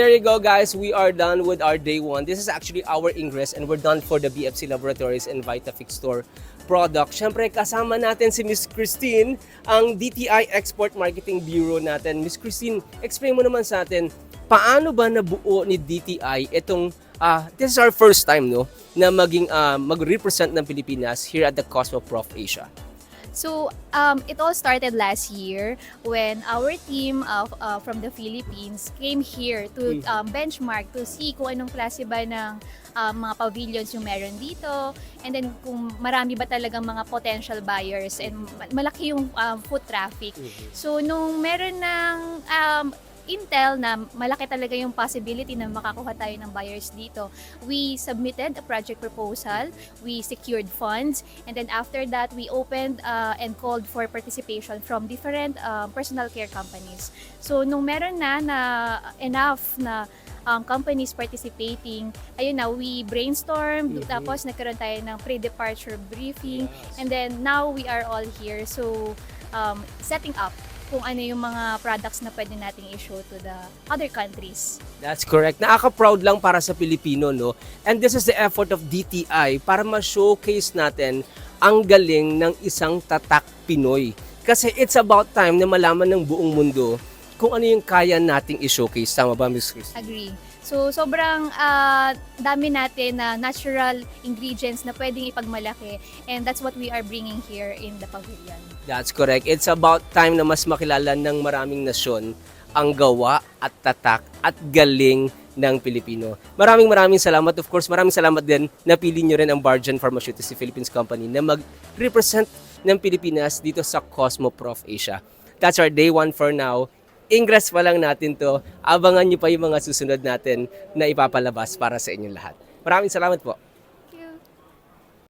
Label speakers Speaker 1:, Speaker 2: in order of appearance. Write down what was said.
Speaker 1: there you go guys, we are done with our day 1. This is actually our ingress and we're done for the BFC Laboratories and Vitafix Store product. Siyempre kasama natin si Miss Christine, ang DTI Export Marketing Bureau natin. Miss Christine, explain mo naman sa atin, paano ba nabuo ni DTI itong, this is our first time no, na mag-represent ng Pilipinas here at the Cosmo Prof Asia.
Speaker 2: So, it all started last year when our team from the Philippines came here to benchmark to see kung anong klase ba ng mga pavilions yung meron dito, and then kung marami ba talagang mga potential buyers and malaki yung foot traffic. So, nung meron ng intel na malaki talaga yung possibility na makakuha tayo ng buyers dito, we submitted a project proposal, we secured funds, and then after that, we opened and called for participation from different personal care companies. So, nung meron na enough na companies participating, ayun na, we brainstormed, tapos nagkaroon tayo ng pre-departure briefing, and then now we are all here. So, setting up kung ano yung mga products na pwede nating i-show to the other countries.
Speaker 1: That's correct. Nakaka-proud lang para sa Pilipino, no? And this is the effort of DTI para ma-showcase natin ang galing ng isang tatak Pinoy. Kasi it's about time na malaman ng buong mundo kung ano yung kaya nating i-showcase. Tama ba, Ms. Chris?
Speaker 2: Agree. So, sobrang dami natin na natural ingredients na pwedeng ipagmalaki, and that's what we are bringing here in the pavilion.
Speaker 1: That's correct. It's about time na mas makilala ng maraming nasyon ang gawa at tatak at galing ng Pilipino. Maraming salamat. Of course, maraming salamat din na pili nyo rin ang Barjan Pharmaceuticals Philippines Company na mag-represent ng Pilipinas dito sa Cosmo Prof Asia. That's our day 1 for now. Ingress pa lang natin to. Abangan nyo pa yung mga susunod natin na ipapalabas para sa inyong lahat. Maraming salamat po.